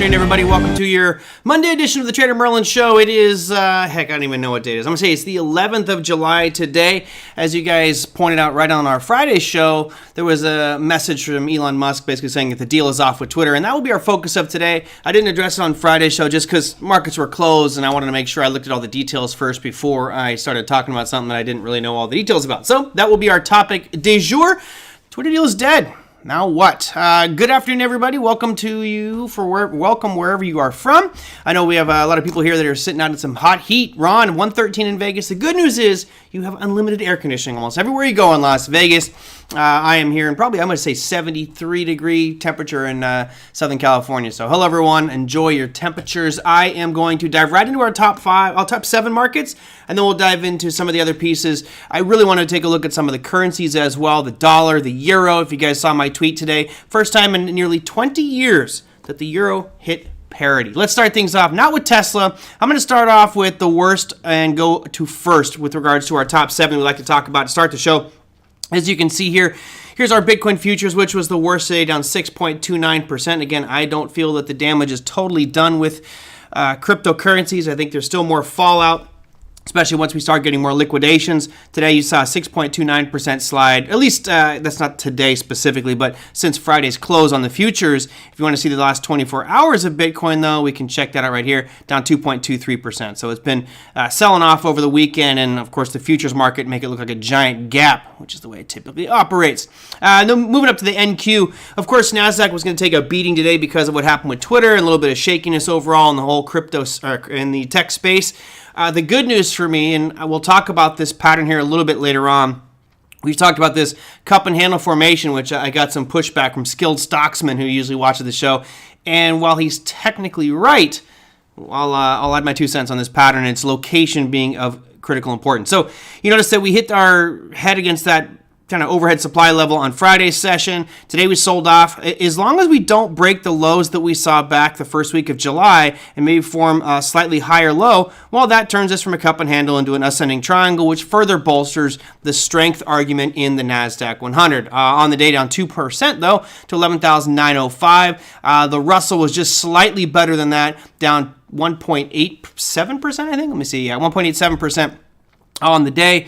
afternoon, everybody. Welcome to your Monday edition of the TraderMerlin show. It is, heck, I don't even know what date it is. I'm going to say it's the 11th of July today. As you guys pointed out right on our Friday show, there was a message from Elon Musk basically saying that the deal is off with Twitter, and that will be our focus of today. I didn't address it on Friday's show just because markets were closed, and I wanted to make sure I looked at all the details first before I started talking about something that I didn't really know all the details about. So that will be our topic du jour. Twitter deal is dead. Now what? Good afternoon, everybody. Welcome wherever you are from. I know we have a lot of people here that are sitting out in some hot heat. Ron, 113 in Vegas. The good news is you have unlimited air conditioning almost everywhere you go in Las Vegas. I am here in probably, I'm going to say 73 degree temperature in Southern California. So hello, everyone. Enjoy your temperatures. I am going to dive right into our top 7 markets, and then we'll dive into some of the other pieces. I really want to take a look at some of the currencies as well, the dollar, the euro. If you guys saw my tweet today, first time in nearly 20 years that the euro hit parity. Let's start things off, not with Tesla. I'm going to start off with the worst and go to first with regards to our top 7 we like to talk about to start the show. As you can see here, here's our Bitcoin futures, which was the worst today, down 6.29%. Again, I don't feel that the damage is totally done with cryptocurrencies. I think there's still more fallout, especially once we start getting more liquidations. Today, you saw a 6.29% slide. At least, that's not today specifically, but since Friday's close on the futures. If you want to see the last 24 hours of Bitcoin, though, we can check that out right here, down 2.23%. So it's been selling off over the weekend, and of course, the futures market make it look like a giant gap, which is the way it typically operates. Then moving up to the NQ, of course, NASDAQ was going to take a beating today because of what happened with Twitter and a little bit of shakiness overall in the whole crypto, in the tech space. The good news for me, and we'll talk about this pattern here a little bit later on, we've talked about this cup and handle formation, which I got some pushback from skilled stocksmen who usually watch the show. And while he's technically right, I'll add my 2 cents on this pattern, and its location being of critical importance. So you notice that we hit our head against that kind of overhead supply level on Friday's session. Today we sold off. As long as we don't break the lows that we saw back the first week of July and maybe form a slightly higher low, well, that turns us from a cup and handle into an ascending triangle, which further bolsters the strength argument in the NASDAQ 100. On the day, down 2%, though, to 11,905. The Russell was just slightly better than that, down 1.87%, I think. Let me see. Yeah, 1.87%. On the day.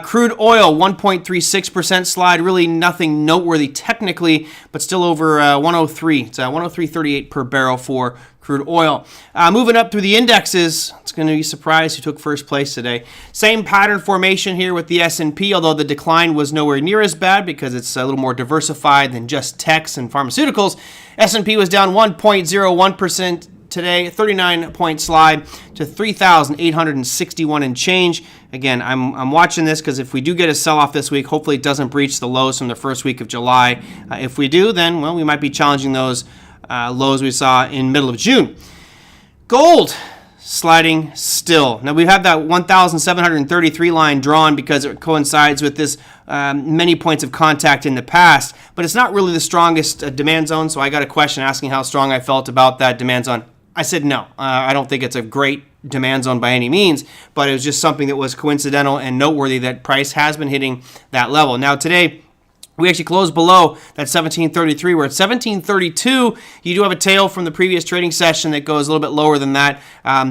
Crude oil, 1.36% slide. Really nothing noteworthy technically, but still over 103. It's 103.38 per barrel for crude oil. Moving up through the indexes, it's going to be surprised who took first place today. Same pattern formation here with the S&P, although the decline was nowhere near as bad because it's a little more diversified than just techs and pharmaceuticals. S&P was down 1.01%. today, 39-point slide to 3,861 and change. Again, I'm watching this because if we do get a sell-off this week, hopefully it doesn't breach the lows from the first week of July. If we do, then, well, we might be challenging those lows we saw in middle of June. Gold sliding still. Now, we've had that 1,733 line drawn because it coincides with this many points of contact in the past, but it's not really the strongest demand zone, so I got a question asking how strong I felt about that demand zone. I said no. I don't think it's a great demand zone by any means, but it was just something that was coincidental and noteworthy that price has been hitting that level. Now today, we actually closed below that 1733. We're at 1732. You do have a tail from the previous trading session that goes a little bit lower than that.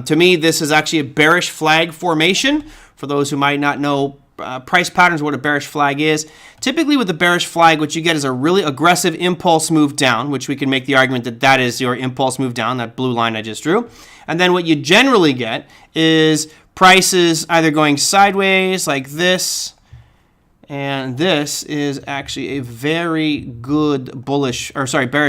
To me, this is actually a bearish flag formation. For those who might not know price patterns, what a bearish flag is. Typically with a bearish flag, what you get is a really aggressive impulse move down, which we can make the argument that that is your impulse move down, that blue line I just drew. And then what you generally get is prices either going sideways like this, and this is actually a very good bearish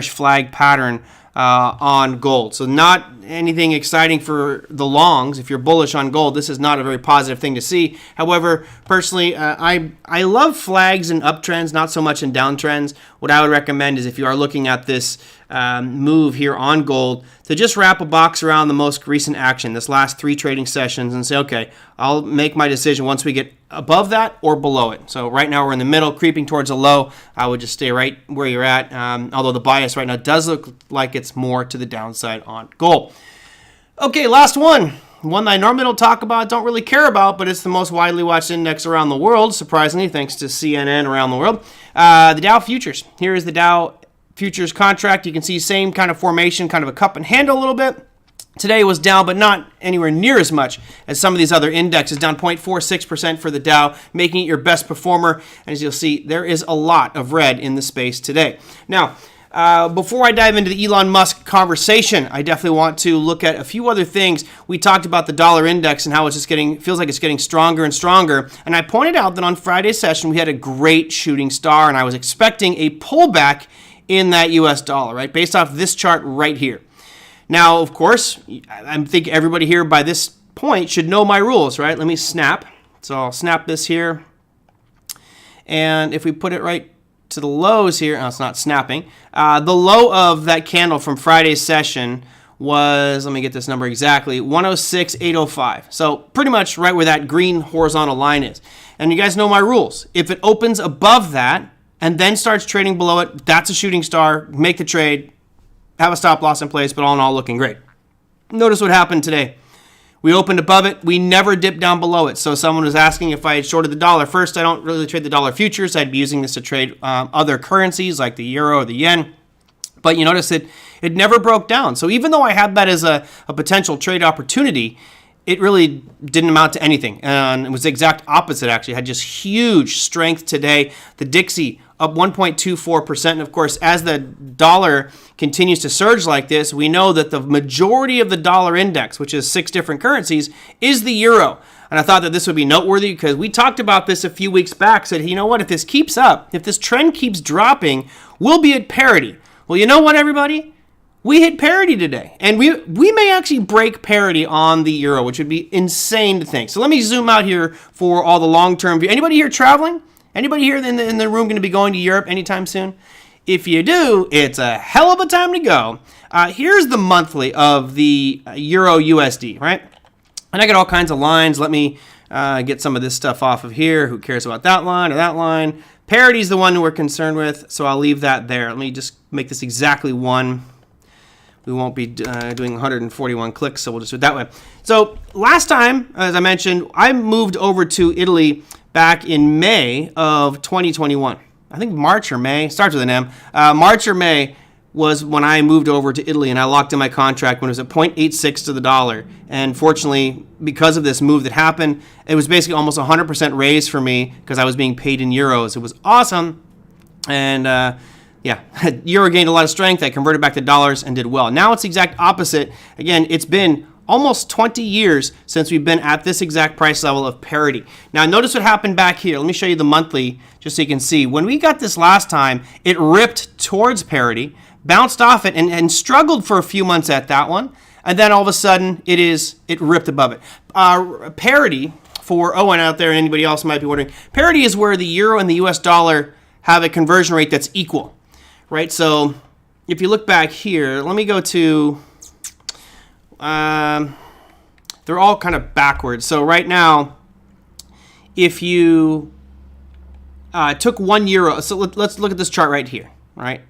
flag pattern on gold. So not anything exciting for the longs. If you're bullish on gold, this is not a very positive thing to see. However, personally, I love flags in uptrends, not so much in downtrends. What I would recommend is if you are looking at this move here on gold, to just wrap a box around the most recent action, this last 3 trading sessions, and say, okay, I'll make my decision once we get above that or below it. So right now we're in the middle, creeping towards a low. I would just stay right where you're at, although the bias right now does look like it's more to the downside on gold. Okay, last one that I normally don't talk about, don't really care about, but it's the most widely watched index around the world, surprisingly, thanks to CNN around the world. The Dow futures. Here is the Dow futures contract, you can see same kind of formation, kind of a cup and handle a little bit. Today was down, but not anywhere near as much as some of these other indexes, down 0.46% for the Dow, making it your best performer. And as you'll see, there is a lot of red in the space today. Now, before I dive into the Elon Musk conversation, I definitely want to look at a few other things. We talked about the dollar index and how it's just feels like it's getting stronger and stronger. And I pointed out that on Friday's session, we had a great shooting star, and I was expecting a pullback in that US dollar, right? Based off this chart right here. Now, of course, I think everybody here by this point should know my rules, right? Let me snap. So I'll snap this here. And if we put it right to the lows here, oh, it's not snapping. The low of that candle from Friday's session was, let me get this number exactly, 106.805. So pretty much right where that green horizontal line is. And you guys know my rules. If it opens above that and then starts trading below it, that's a shooting star. Make the trade. Have a stop loss in place, but all in all, looking great. Notice what happened today. We opened above it. We never dipped down below it. So someone was asking if I had shorted the dollar. First, I don't really trade the dollar futures. I'd be using this to trade other currencies like the euro or the yen. But you notice it never broke down. So even though I had that as a potential trade opportunity, it really didn't amount to anything. And it was the exact opposite, actually. It had just huge strength today. The Dixie up 1.24%. And of course, as the dollar continues to surge like this, we know that the majority of the dollar index, which is 6 different currencies, is the euro. And I thought that this would be noteworthy because we talked about this a few weeks back, said, you know what, if this keeps up, if this trend keeps dropping, we'll be at parity. Well, you know what, everybody? We hit parity today, and we may actually break parity on the euro, which would be insane to think. So let me zoom out here for all the long-term view. Anybody here traveling? Anybody here in the room going to be going to Europe anytime soon? If you do, it's a hell of a time to go. Here's the monthly of the Euro USD, right? And I got all kinds of lines. Let me get some of this stuff off of here. Who cares about that line or that line? Parity is the one we're concerned with, so I'll leave that there. Let me just make this exactly one. We won't be doing 141 clicks, so we'll just do it that way. So last time, as I mentioned, I moved over to Italy back in May of 2021. I think March or May. Starts with an M. March or May was when I moved over to Italy, and I locked in my contract when it was at 0.86 to the dollar. And fortunately, because of this move that happened, it was basically almost 100% raise for me because I was being paid in euros. It was awesome. And yeah, euro gained a lot of strength. I converted back to dollars and did well. Now it's the exact opposite. Again, it's been almost 20 years since we've been at this exact price level of parity. Now notice what happened back here. Let me show you the monthly just so you can see. When we got this last time, it ripped towards parity, bounced off it, and struggled for a few months at that one. And then all of a sudden, it ripped above it. Parity for Owen out there and anybody else might be wondering, parity is where the euro and the US dollar have a conversion rate that's equal. Right, so if you look back here, let me go to, they're all kind of backwards. So right now, if you took 1 euro, so let's look at this chart right here, right?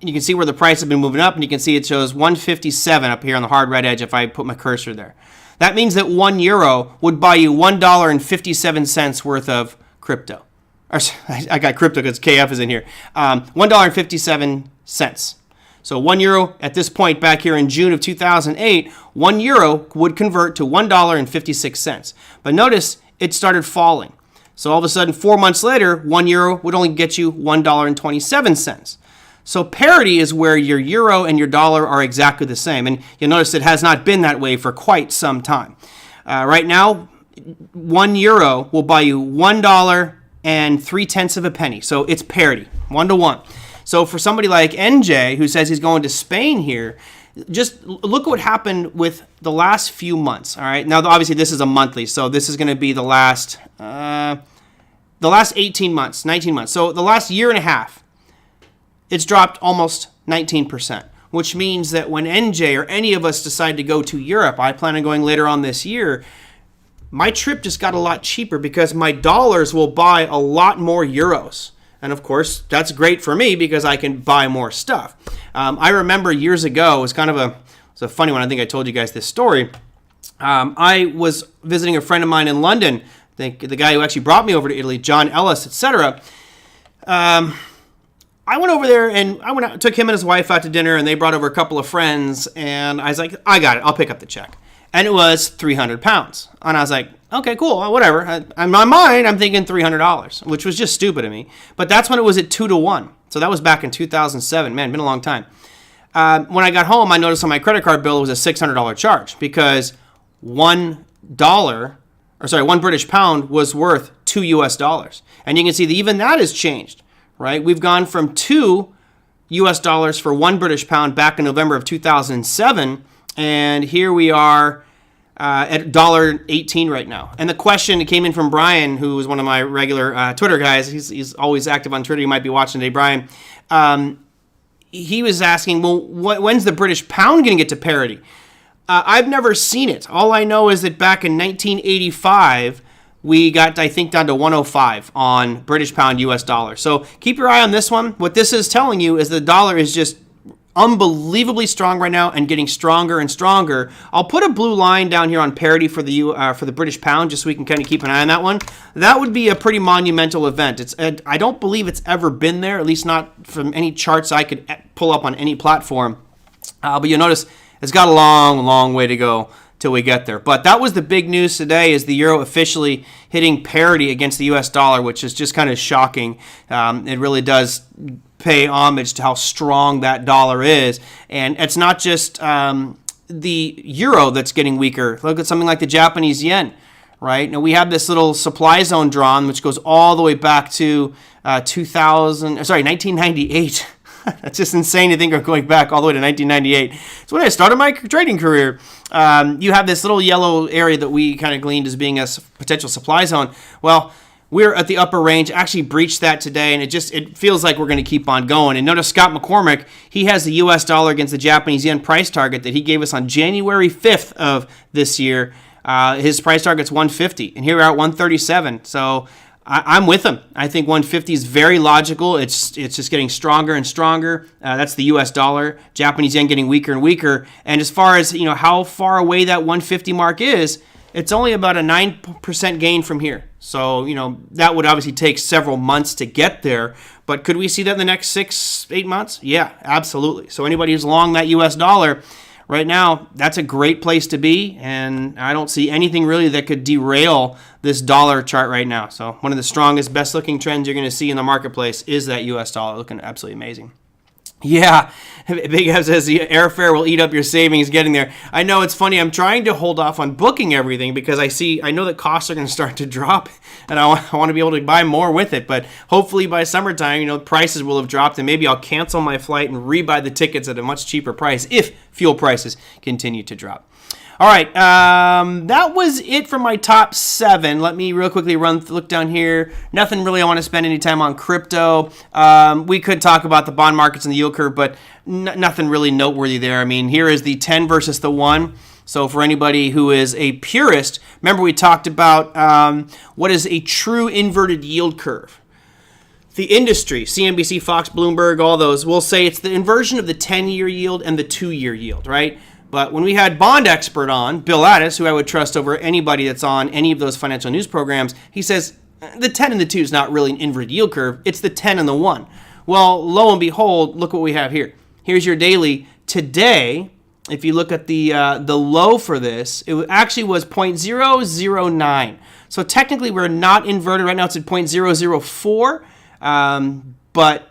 And you can see where the price has been moving up, and you can see it shows 157 up here on the hard red edge if I put my cursor there. That means that 1 euro would buy you $1.57 worth of crypto. I got crypto because KF is in here. $1.57. So 1 euro at this point back here in June of 2008, 1 euro would convert to $1.56. But notice it started falling. So all of a sudden, 4 months later, 1 euro would only get you $1.27. So parity is where your euro and your dollar are exactly the same. And you'll notice it has not been that way for quite some time. Right now, 1 euro will buy you $1.03 of a penny. So it's parity, 1 to 1. So for somebody like NJ who says he's going to Spain here, just look at what happened with the last few months. All right. Now, obviously, this is a monthly, so this is going to be the last 18 months, 19 months. So the last year and a half, it's dropped almost 19%, which means that when NJ or any of us decide to go to Europe, I plan on going later on this year, my trip just got a lot cheaper because my dollars will buy a lot more euros. And of course, that's great for me because I can buy more stuff. I remember years ago, it was a funny one. I think I told you guys this story. I was visiting a friend of mine in London, the guy who actually brought me over to Italy, John Ellis, etc. I I went over there and took him and his wife out to dinner, and they brought over a couple of friends, and I was like, I got it. I'll pick up the check. And it was 300 pounds. And I was like, okay, cool, whatever. In my mind, I'm thinking $300, which was just stupid of me. But that's when it was at 2-to-1. So that was back in 2007. Man, been a long time. When I got home, I noticed on my credit card bill it was a $600 charge because $1 British pound was worth $2 US. And you can see that even that has changed, right? We've gone from $2 US for 1 British pound back in November of 2007, and here we are at $1.18 right now. And the question came in from Brian, who is one of my regular Twitter guys. He's always active on Twitter. You might be watching today, Brian. He was asking, well, when's the British pound going to get to parity? I've never seen it. All I know is that back in 1985, we got, I think, down to 105 on British pound US dollar. So keep your eye on this one. What this is telling you is the dollar is just unbelievably strong right now and getting stronger and stronger. I'll put a blue line down here on parity for the British pound just so we can kind of keep an eye on that one. That would be a pretty monumental event. I don't believe it's ever been there, at least not from any charts I could pull up on any platform. But you'll notice it's got a long, long way to go till we get there. But that was the big news today, is the euro officially hitting parity against the US dollar, which is just kind of shocking. It really does pay homage to how strong that dollar is. And it's not just the euro that's getting weaker. Look at something like the Japanese yen, right? Now we have this little supply zone drawn, which goes all the way back to 1998. That's just insane to think of going back all the way to 1998. It's when I started my trading career. You have this little yellow area that we kind of gleaned as being a potential supply zone. Well, we're at the upper range, actually breached that today, and it feels like we're going to keep on going. And notice Scott McCormick, he has the US dollar against the Japanese yen price target that he gave us on January 5th of this year. His price target's 150, and here we are at 137. So I'm with him. I think 150 is very logical. It's just getting stronger and stronger. That's the U.S. dollar. Japanese yen getting weaker and weaker. And as far as how far away that 150 mark is, it's only about a 9% gain from here. So that would obviously take several months to get there. But could we see that in the next 6-8 months? Yeah, absolutely. So anybody who's long that U.S. dollar right now, that's a great place to be, and I don't see anything really that could derail this dollar chart right now. So one of the strongest, best-looking trends you're going to see in the marketplace is that U.S. dollar looking absolutely amazing. Yeah, Big F says the airfare will eat up your savings getting there. I know, it's funny. I'm trying to hold off on booking everything because I know that costs are going to start to drop, and I want to be able to buy more with it. But hopefully by summertime, prices will have dropped, and maybe I'll cancel my flight and rebuy the tickets at a much cheaper price if fuel prices continue to drop. All right, that was it for my top 7. Let me real quickly look down here. Nothing really I want to spend any time on crypto. We could talk about the bond markets and the yield curve, but nothing really noteworthy there. I mean, here is the 10 versus the 1. So for anybody who is a purist, remember we talked about what is a true inverted yield curve. The industry, CNBC, Fox, Bloomberg, all those, will say it's the inversion of the 10-year yield and the 2-year yield, right? But when we had bond expert on, Bill Addis, who I would trust over anybody that's on any of those financial news programs, he says the 10 and the 2 is not really an inverted yield curve. It's the 10 and the 1. Well, lo and behold, look what we have here. Here's your daily. Today, if you look at the low for this, it actually was 0.009. So technically, we're not inverted. Right now, it's at 0.004. But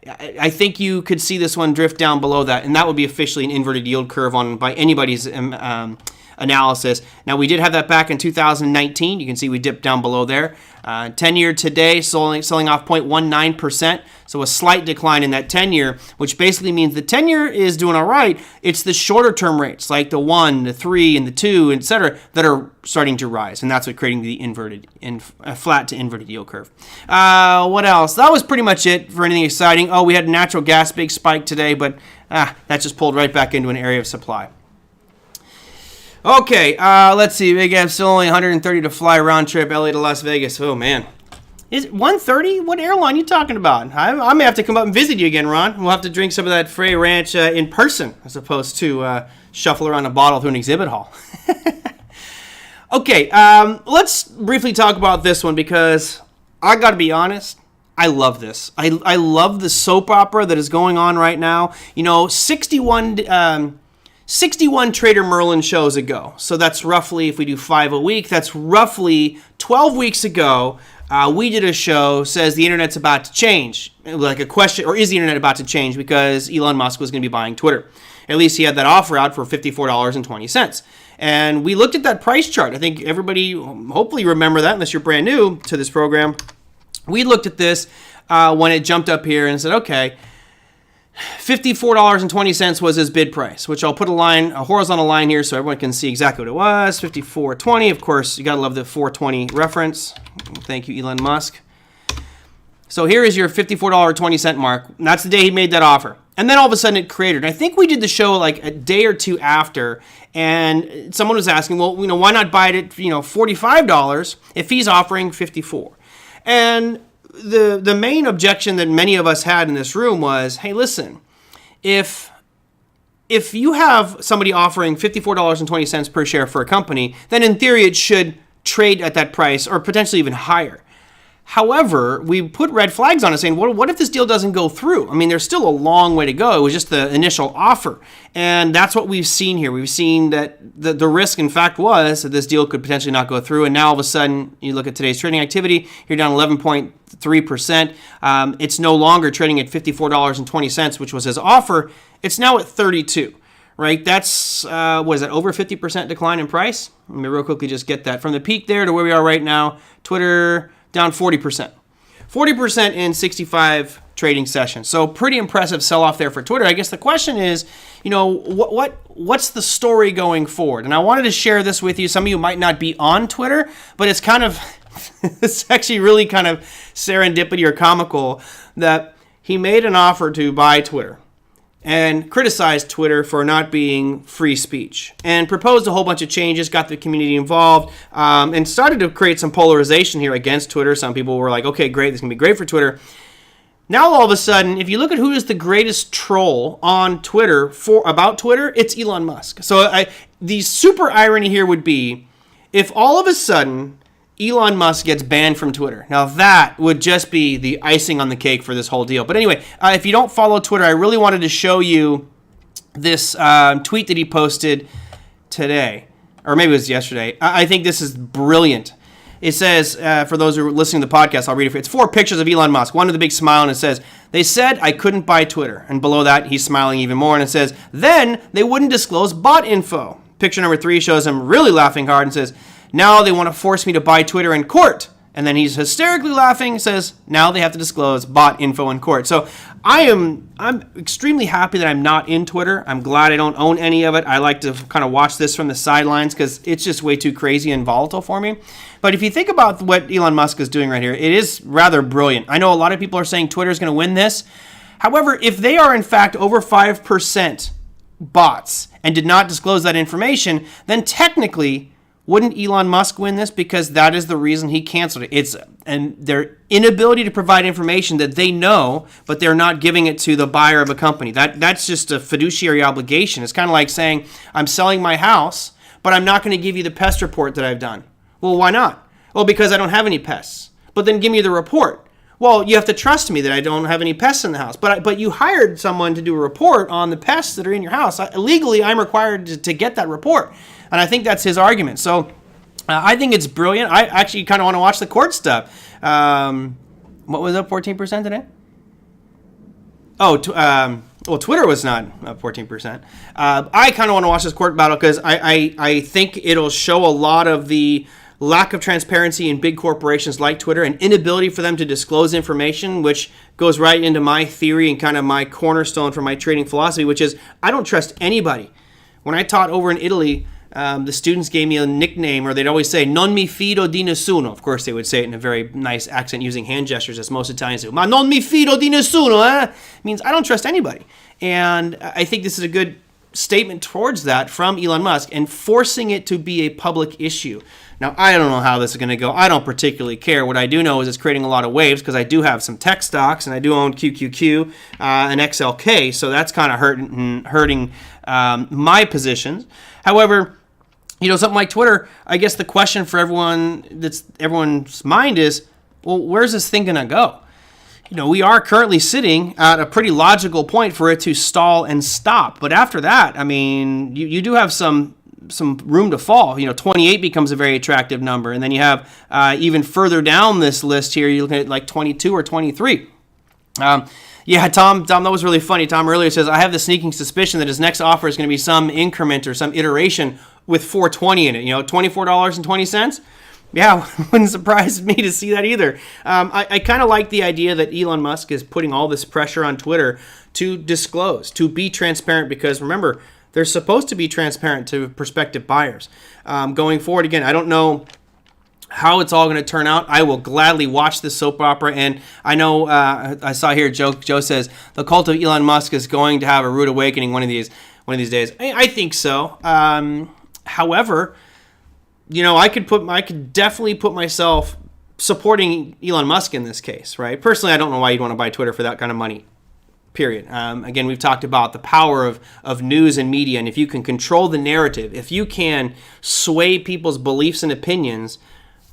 I think you could see this one drift down below that, and that would be officially an inverted yield curve by anybody's analysis. Now, we did have that back in 2019. You can see we dipped down below there. 10-year today, selling off 0.19%, so a slight decline in that 10-year, which basically means the 10-year is doing all right. It's the shorter-term rates, like the 1, the 3, and the 2, etc., that are starting to rise, and that's what creating the flat to inverted yield curve. What else? That was pretty much it for anything exciting. Oh, we had natural gas big spike today, but that just pulled right back into an area of supply. Okay, let's see. Big F, still only 130 to fly round trip, LA to Las Vegas. Oh, man. Is it 130? What airline are you talking about? I may have to come up and visit you again, Ron. We'll have to drink some of that Frey Ranch in person as opposed to shuffle around a bottle through an exhibit hall. Okay, let's briefly talk about this one because I got to be honest. I love this. I love the soap opera that is going on right now. 61 TraderMerlin shows ago. So that's roughly, if we do 5 a week, that's roughly 12 weeks ago. We did a show, says the internet's about to change. Like a question, or is the internet about to change because Elon Musk was going to be buying Twitter? At least he had that offer out for $54.20. And we looked at that price chart. I think everybody hopefully remember that, unless you're brand new to this program. We looked at this when it jumped up here and said, okay, $54.20 was his bid price, which I'll put a horizontal line here so everyone can see exactly what it was. $54.20. Of course, you got to love the 420 reference. Thank you, Elon Musk. So here is your $54.20 mark. That's the day he made that offer. And then all of a sudden it cratered. And I think we did the show like a day or two after, and someone was asking, well, why not buy it at $45 if he's offering $54? And the main objection that many of us had in this room was, hey, listen, if you have somebody offering $54.20 per share for a company, then in theory it should trade at that price or potentially even higher. However, we put red flags on it saying, well, what if this deal doesn't go through? I mean, there's still a long way to go. It was just the initial offer. And that's what we've seen here. We've seen that the risk, in fact, was that this deal could potentially not go through. And now all of a sudden, you look at today's trading activity, you're down 11.3%. It's no longer trading at $54.20, which was his offer. It's now at 32. Right, that's, what is that, over 50% decline in price? Let me real quickly just get that. From the peak there to where we are right now, Twitter down 40%. 40% in 65 trading sessions. So pretty impressive sell-off there for Twitter. I guess the question is, what's the story going forward? And I wanted to share this with you. Some of you might not be on Twitter, but it's kind of, it's actually really kind of serendipity or comical that he made an offer to buy Twitter and criticized Twitter for not being free speech, and proposed a whole bunch of changes, got the community involved, and started to create some polarization here against Twitter. Some people were like, okay, great, this is going to be great for Twitter. Now, all of a sudden, if you look at who is the greatest troll on Twitter about Twitter, it's Elon Musk. So the super irony here would be if all of a sudden Elon Musk gets banned from Twitter. Now that would just be the icing on the cake for this whole deal. But anyway, if you don't follow Twitter, I really wanted to show you this tweet that he posted today, or maybe it was yesterday. I think this is brilliant. It says, for those who are listening to the podcast, I'll read it for you. It's 4 pictures of Elon Musk, one with a big smile, and it says, they said I couldn't buy Twitter. And below that, he's smiling even more, and it says, then they wouldn't disclose bot info. Picture number 3 shows him really laughing hard and says, now they want to force me to buy Twitter in court. And then he's hysterically laughing, says, now they have to disclose bot info in court. So I'm extremely happy that I'm not in Twitter. I'm glad I don't own any of it. I like to kind of watch this from the sidelines because it's just way too crazy and volatile for me. But if you think about what Elon Musk is doing right here, it is rather brilliant. I know a lot of people are saying Twitter is going to win this. However, if they are in fact over 5% bots and did not disclose that information, then technically, wouldn't Elon Musk win this? Because that is the reason he canceled it. And their inability to provide information that they know, but they're not giving it to the buyer of a company. That's just a fiduciary obligation. It's kind of like saying, I'm selling my house, but I'm not going to give you the pest report that I've done. Well, why not? Well, because I don't have any pests. But then give me the report. Well, you have to trust me that I don't have any pests in the house. But you hired someone to do a report on the pests that are in your house. Legally, I'm required to get that report. And I think that's his argument. So I think it's brilliant. I actually kind of want to watch the court stuff. What was up 14% today? Well, Twitter was not up 14%. I kind of want to watch this court battle because I think it'll show a lot of the lack of transparency in big corporations like Twitter and inability for them to disclose information, which goes right into my theory and kind of my cornerstone for my trading philosophy, which is I don't trust anybody. When I taught over in Italy, the students gave me a nickname, or they'd always say, non mi fido di nessuno. Of course, they would say it in a very nice accent using hand gestures, as most Italians do. Ma non mi fido di nessuno, eh? It means I don't trust anybody. And I think this is a good statement towards that from Elon Musk and forcing it to be a public issue. Now, I don't know how this is going to go. I don't particularly care. What I do know is it's creating a lot of waves because I do have some tech stocks and I do own QQQ and XLK, so that's kind of hurting my positions. However, something like Twitter, I guess the question for everyone's mind is, well, where's this thing going to go? we are currently sitting at a pretty logical point for it to stall and stop. But after that, I mean, you do have some room to fall. 28 becomes a very attractive number. And then you have even further down this list here, you're looking at like 22 or 23. Yeah, Tom, that was really funny. Tom earlier says, I have the sneaking suspicion that his next offer is going to be some increment or some iteration with 420 in it, $24.20. Yeah, wouldn't surprise me to see that either. I kind of like the idea that Elon Musk is putting all this pressure on Twitter to disclose, to be transparent, because remember, they're supposed to be transparent to prospective buyers. Going forward, again, I don't know how it's all going to turn out. I will gladly watch this soap opera, and I know I saw here Joe says the cult of Elon Musk is going to have a rude awakening one of these days. I think so. However, I could definitely put myself supporting Elon Musk in this case, right? Personally, I don't know why you'd want to buy Twitter for that kind of money. Period. Again, we've talked about the power of news and media, and if you can control the narrative, if you can sway people's beliefs and opinions,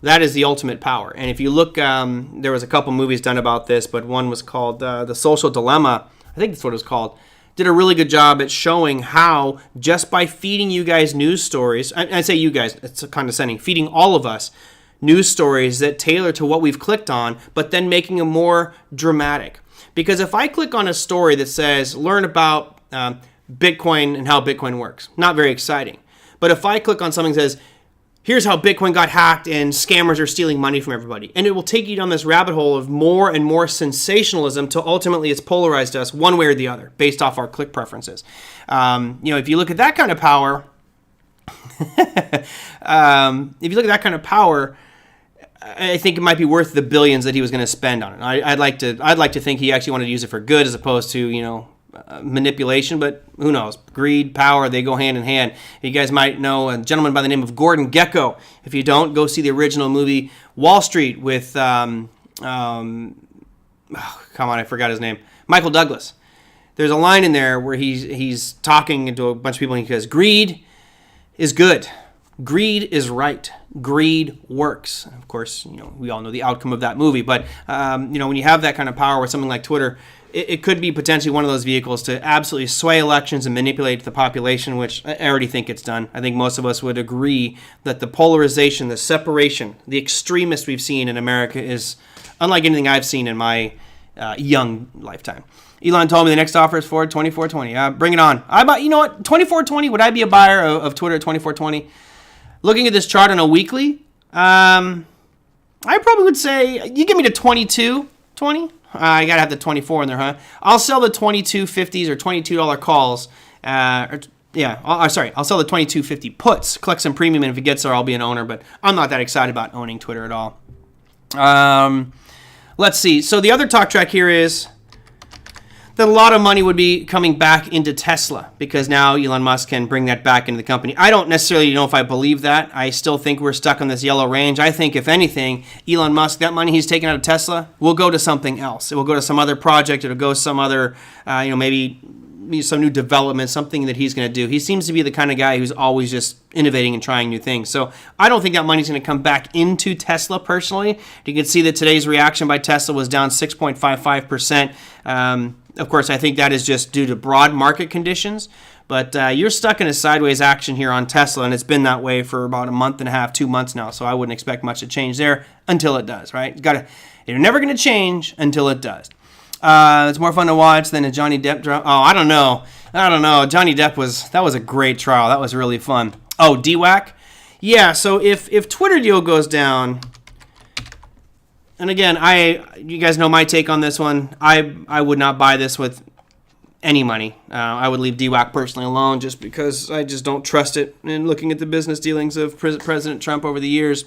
that is the ultimate power. And if you look, there was a couple movies done about this, but one was called The Social Dilemma. I think that's what it was called. Did a really good job at showing how just by feeding you guys news stories, I say you guys, it's condescending, feeding all of us news stories that tailor to what we've clicked on, but then making them more dramatic. Because if I click on a story that says, learn about Bitcoin and how Bitcoin works, not very exciting. But if I click on something that says, here's how Bitcoin got hacked and scammers are stealing money from everybody, and it will take you down this rabbit hole of more and more sensationalism till ultimately it's polarized us one way or the other based off our click preferences. If you look at that kind of power, I think it might be worth the billions that he was going to spend on it. I'd like to think he actually wanted to use it for good as opposed to manipulation, but who knows? Greed, power, they go hand in hand. You guys might know a gentleman by the name of Gordon Gekko. If you don't, go see the original movie Wall Street with come on, I forgot his name. Michael Douglas. There's a line in there where he's talking to a bunch of people and he says, greed is good. Greed is right. Greed works. Of course, we all know the outcome of that movie. But, when you have that kind of power with something like Twitter, it could be potentially one of those vehicles to absolutely sway elections and manipulate the population, which I already think it's done. I think most of us would agree that the polarization, the separation, the extremist we've seen in America is unlike anything I've seen in my young lifetime. Elon told me the next offer is for 24.20. Bring it on. 24.20, would I be a buyer of Twitter at 24.20? Looking at this chart on a weekly, I probably would say you give me to 22.20. I gotta have the 24 in there, huh? I'll sell the 22.50s or $22 calls. I'll sell the 22.50 puts, collect some premium, and if it gets there, I'll be an owner. But I'm not that excited about owning Twitter at all. Let's see. So the other talk track here is that a lot of money would be coming back into Tesla because now Elon Musk can bring that back into the company. I don't necessarily know if I believe that. I still think we're stuck on this yellow range. I think, if anything, Elon Musk, that money he's taken out of Tesla will go to something else. It will go to some other project. It'll go to some other, maybe some new development, something that he's going to do. He seems to be the kind of guy who's always just innovating and trying new things. So I don't think that money's going to come back into Tesla personally. You can see that today's reaction by Tesla was down 6.55%. Of course, I think that is just due to broad market conditions, but you're stuck in a sideways action here on Tesla, and it's been that way for about a month and a half, 2 months now, so I wouldn't expect much to change there until it does, right? You're never going to change until it does. It's more fun to watch than a Johnny Depp trial. Oh, I don't know. Johnny Depp that was a great trial. That was really fun. Oh, DWAC? Yeah, so if Twitter deal goes down, and again, you guys know my take on this one. I would not buy this with any money. I would leave DWAC personally alone just because I just don't trust it. And looking at the business dealings of President Trump over the years,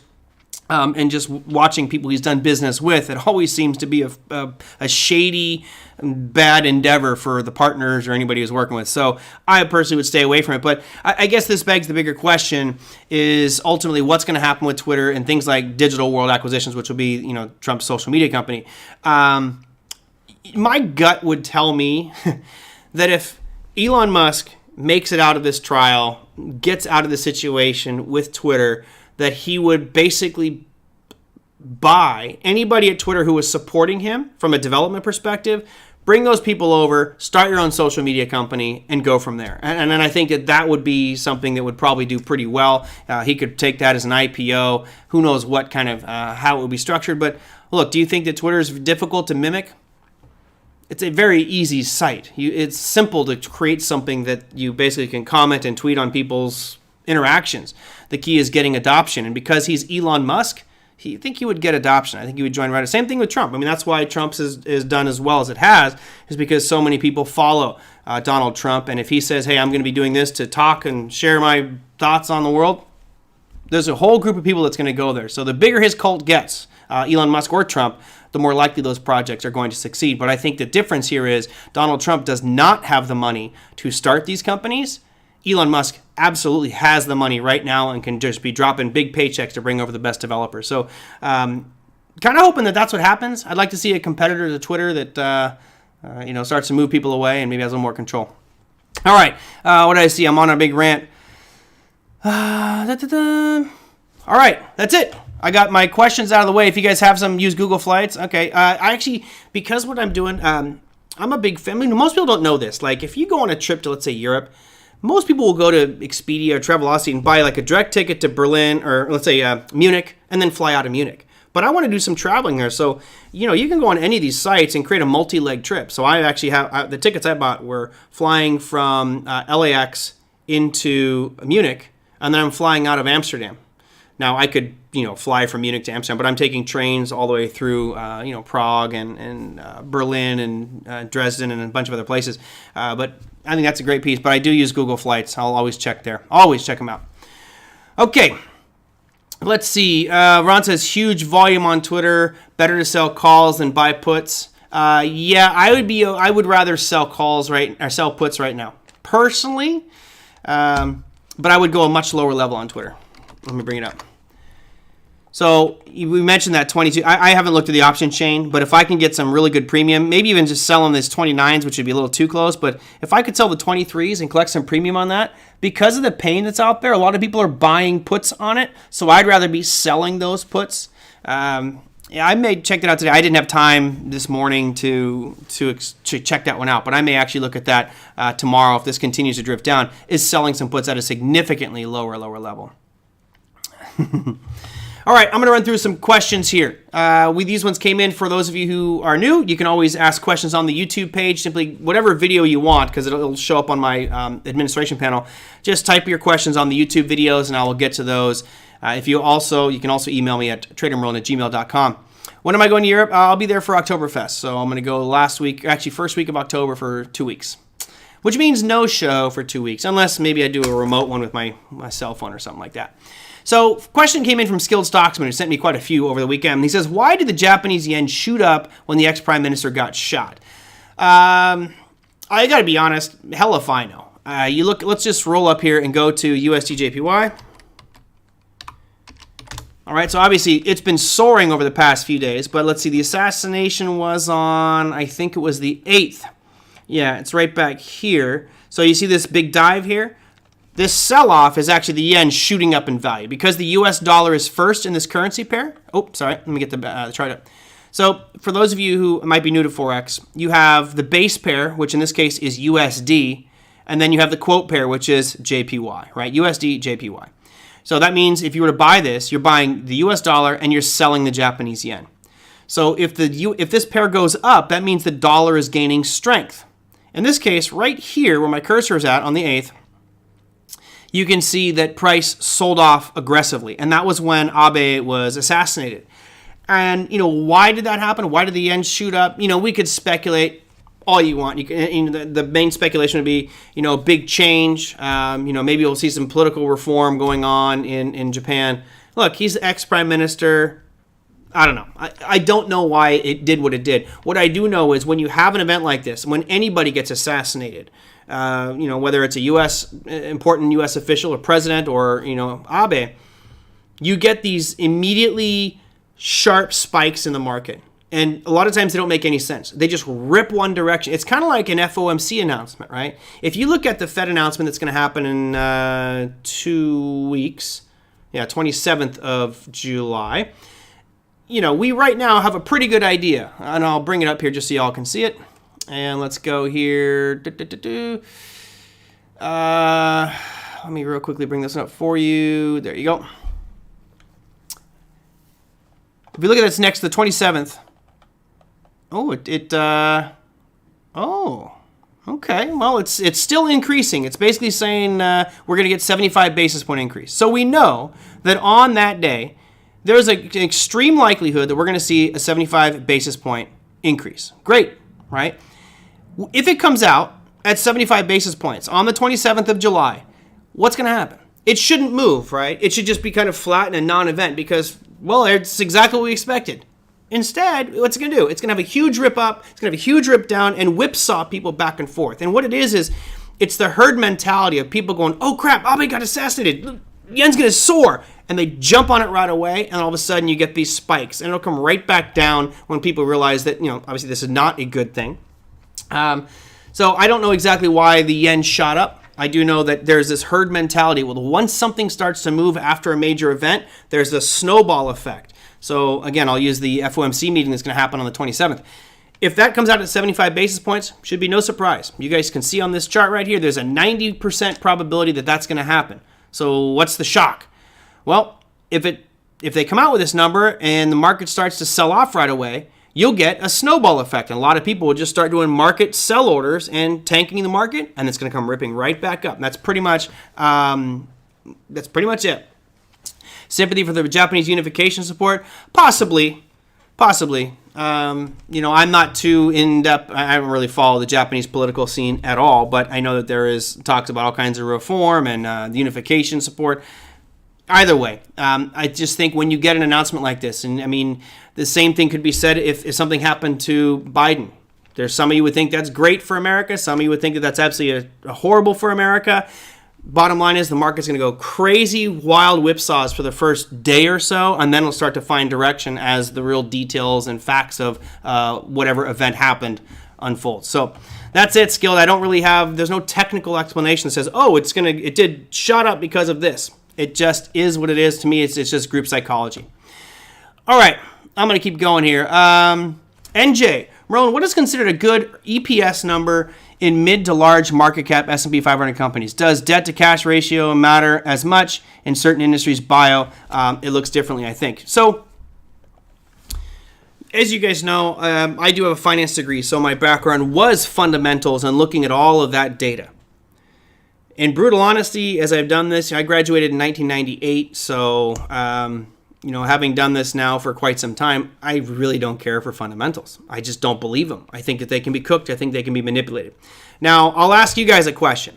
and just watching people he's done business with, it always seems to be a shady, bad endeavor for the partners or anybody who's working with. So I personally would stay away from it. But I guess this begs the bigger question is ultimately what's going to happen with Twitter and things like Digital World Acquisitions, which will be Trump's social media company. My gut would tell me that if Elon Musk makes it out of this trial, gets out of the situation with Twitter, that he would basically buy anybody at Twitter who was supporting him from a development perspective. Bring those people over, start your own social media company, and go from there. And I think that would be something that would probably do pretty well. He could take that as an IPO. Who knows what kind of, how it would be structured. But look, do you think that Twitter is difficult to mimic? It's a very easy site. It's simple to create something that you basically can comment and tweet on people's interactions. The key is getting adoption. And because he's Elon Musk, I think he would get adoption. I think he would join right. Same thing with Trump. I mean, that's why Trump's is done as well as it has, is because so many people follow Donald Trump. And if he says, hey, I'm going to be doing this to talk and share my thoughts on the world, there's a whole group of people that's going to go there. So the bigger his cult gets, Elon Musk or Trump, the more likely those projects are going to succeed. But I think the difference here is Donald Trump does not have the money to start these companies. Elon Musk absolutely has the money right now and can just be dropping big paychecks to bring over the best developers. So kind of hoping that that's what happens. I'd like to see a competitor to Twitter that starts to move people away and maybe has a little more control. All right, what did I see? I'm on a big rant. All right, that's it. I got my questions out of the way. If you guys have some, use Google Flights. Okay, I actually, because what I'm doing, I'm a big fan. I mean, most people don't know this. Like, if you go on a trip to, let's say, Europe, most people will go to Expedia or Travelocity and buy like a direct ticket to Berlin or let's say Munich and then fly out of Munich. But I want to do some traveling there. So, you can go on any of these sites and create a multi-leg trip. So I actually have the tickets I bought were flying from LAX into Munich, and then I'm flying out of Amsterdam. Now I could, fly from Munich to Amsterdam, but I'm taking trains all the way through, Prague and Berlin and Dresden and a bunch of other places. But I think that's a great piece. But I do use Google Flights. I'll always check there. Always check them out. Okay. Let's see. Ron says huge volume on Twitter. Better to sell calls than buy puts. Yeah, I would rather sell calls or sell puts right now, personally. But I would go a much lower level on Twitter. Let me bring it up. So we mentioned that 22. I haven't looked at the option chain, but if I can get some really good premium, maybe even just sell them this 29s, which would be a little too close. But if I could sell the 23s and collect some premium on that, because of the pain that's out there, a lot of people are buying puts on it. So I'd rather be selling those puts. I may check that out today. I didn't have time this morning to check that one out, but I may actually look at that tomorrow if this continues to drift down, is selling some puts at a significantly lower level. All right, I'm going to run through some questions here. These ones came in for those of you who are new. You can always ask questions on the YouTube page, simply whatever video you want, because it'll show up on my administration panel. Just type your questions on the YouTube videos, and I will get to those. You can also email me at TraderMerlin@gmail.com. When am I going to Europe? I'll be there for Oktoberfest. So I'm going to go first week of October for 2 weeks, which means no show for 2 weeks, unless maybe I do a remote one with my cell phone or something like that. So, question came in from Skilled Stocksman, who sent me quite a few over the weekend. He says, why did the Japanese yen shoot up when the ex-prime minister got shot? I got to be honest, hell if I know. Let's just roll up here and go to USD/JPY. All right, so obviously it's been soaring over the past few days, but let's see, the assassination was on, I think it was the 8th. Yeah, it's right back here. So you see this big dive here? This sell-off is actually the yen shooting up in value because the US dollar is first in this currency pair. Oh, sorry. Let me get the chart up. So for those of you who might be new to Forex, you have the base pair, which in this case is USD, and then you have the quote pair, which is JPY, right? USD, JPY. So that means if you were to buy this, you're buying the US dollar and you're selling the Japanese yen. So if this pair goes up, that means the dollar is gaining strength. In this case, right here where my cursor is at on the 8th, you can see that price sold off aggressively. And that was when Abe was assassinated. And, why did that happen? Why did the yen shoot up? We could speculate all you want. The main speculation would be, a big change. Maybe we'll see some political reform going on in Japan. Look, he's the ex-prime minister. I don't know. I don't know why it did what it did. What I do know is when you have an event like this, when anybody gets assassinated, whether it's a important U.S. official or president or, Abe, you get these immediately sharp spikes in the market. And a lot of times they don't make any sense. They just rip one direction. It's kind of like an FOMC announcement, right? If you look at the Fed announcement that's going to happen in 2 weeks, 27th of July, we right now have a pretty good idea. And I'll bring it up here just so y'all can see it. And let's go here. Let me real quickly bring this up for you. There you go. If we look at this next, the 27th. Oh, okay. Well, it's still increasing. It's basically saying we're going to get 75 basis point increase. So we know that on that day, there's an extreme likelihood that we're going to see a 75 basis point increase. Great, right? If it comes out at 75 basis points on the 27th of July, what's going to happen? It shouldn't move, right? It should just be kind of flat and a non-event because, well, it's exactly what we expected. Instead, what's it going to do? It's going to have a huge rip up, it's going to have a huge rip down, and whipsaw people back and forth. And what it is it's the herd mentality of people going, oh crap, Abe got assassinated, yen's going to soar. And they jump on it right away, and all of a sudden you get these spikes. And it'll come right back down when people realize that, obviously this is not a good thing. So I don't know exactly why the yen shot up. I do know that there's this herd mentality. Well, once something starts to move after a major event, there's a snowball effect. So again, I'll use the FOMC meeting that's going to happen on the 27th. If that comes out at 75 basis points, should be no surprise. You guys can see on this chart right here, there's a 90% probability that that's going to happen. So what's the shock? Well, if they come out with this number and the market starts to sell off right away, you'll get a snowball effect. And a lot of people will just start doing market sell orders and tanking the market, and it's going to come ripping right back up. And that's pretty much it. Sympathy for the Japanese unification support? Possibly. I'm not too in-depth. I don't really follow the Japanese political scene at all, but I know that there is talks about all kinds of reform and the unification support. Either way, I just think when you get an announcement like this, and I mean, the same thing could be said if something happened to Biden. There's some of you would think that's great for America. Some of you would think that that's absolutely horrible for America. Bottom line is the market's going to go crazy, wild whipsaws for the first day or so, and then it'll start to find direction as the real details and facts of whatever event happened unfold. So that's it, Skilled. I don't really there's no technical explanation that says, oh, it did shot up because of this. It just is what it is. To me, it's just group psychology. All right, I'm going to keep going here. NJ, Merlin, what is considered a good EPS number in mid to large market cap S&P 500 companies? Does debt to cash ratio matter as much in certain industries? Bio, it looks differently, I think. So, as you guys know, I do have a finance degree, so my background was fundamentals and looking at all of that data. In brutal honesty, as I've done this, I graduated in 1998, so having done this now for quite some time, I really don't care for fundamentals. I just don't believe them. I think that they can be cooked. I think they can be manipulated. Now, I'll ask you guys a question,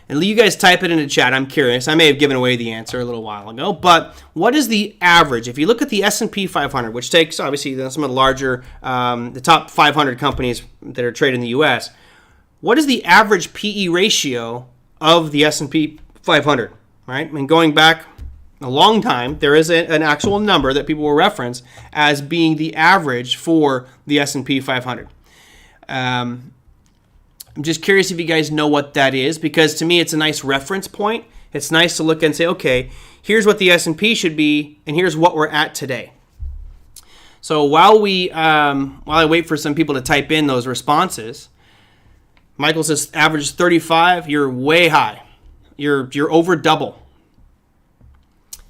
and you guys type it in the chat. I'm curious. I may have given away the answer a little while ago, but what is the average? If you look at the S&P 500, which takes, obviously, some of the larger, the top 500 companies that are traded in the U.S., what is the average PE ratio of the S&P 500, right? And going back a long time, there is an actual number that people will reference as being the average for the S&P 500. I'm just curious if you guys know what that is, because to me, it's a nice reference point. It's nice to look and say, okay, here's what the S&P should be, and here's what we're at today. So while I wait for some people to type in those responses, Michael says average 35. You're way high. You're over double.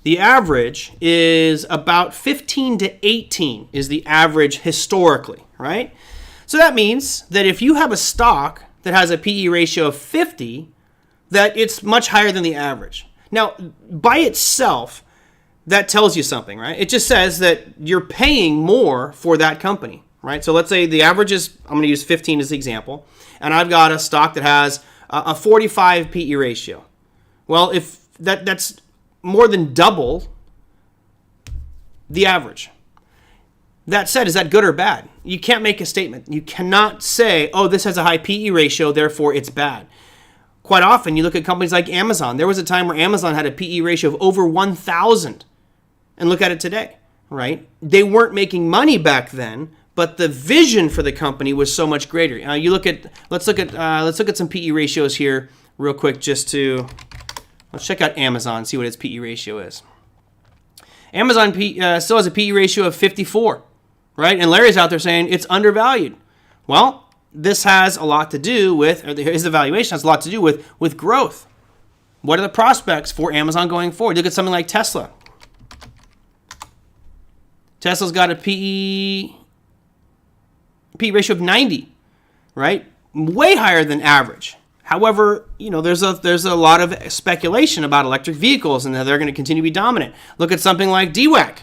The average is about 15 to 18 is the average historically, right? So that means that if you have a stock that has a PE ratio of 50, that it's much higher than the average. Now, by itself, that tells you something, right? It just says that you're paying more for that company, right? So let's say the average is, I'm going to use 15 as the example, and I've got a stock that has a 45 PE ratio. Well, if that's more than double the average. That said, is that good or bad? You can't make a statement. You cannot say, oh, this has a high PE ratio, therefore it's bad. Quite often, you look at companies like Amazon. There was a time where Amazon had a PE ratio of over 1,000. And look at it today, right? They weren't making money back then, but the vision for the company was so much greater. Let's look at some PE ratios here real quick. Let's check out Amazon, see what its PE ratio is. Amazon still has a PE ratio of 54, right? And Larry's out there saying it's undervalued. Well, this has a lot to do with, or his evaluation has a lot to do with growth. What are the prospects for Amazon going forward? Look at something like Tesla. Tesla's got a PE ratio of 90, right? Way higher than average. However, there's a lot of speculation about electric vehicles and that they're going to continue to be dominant. Look at something like DWAC.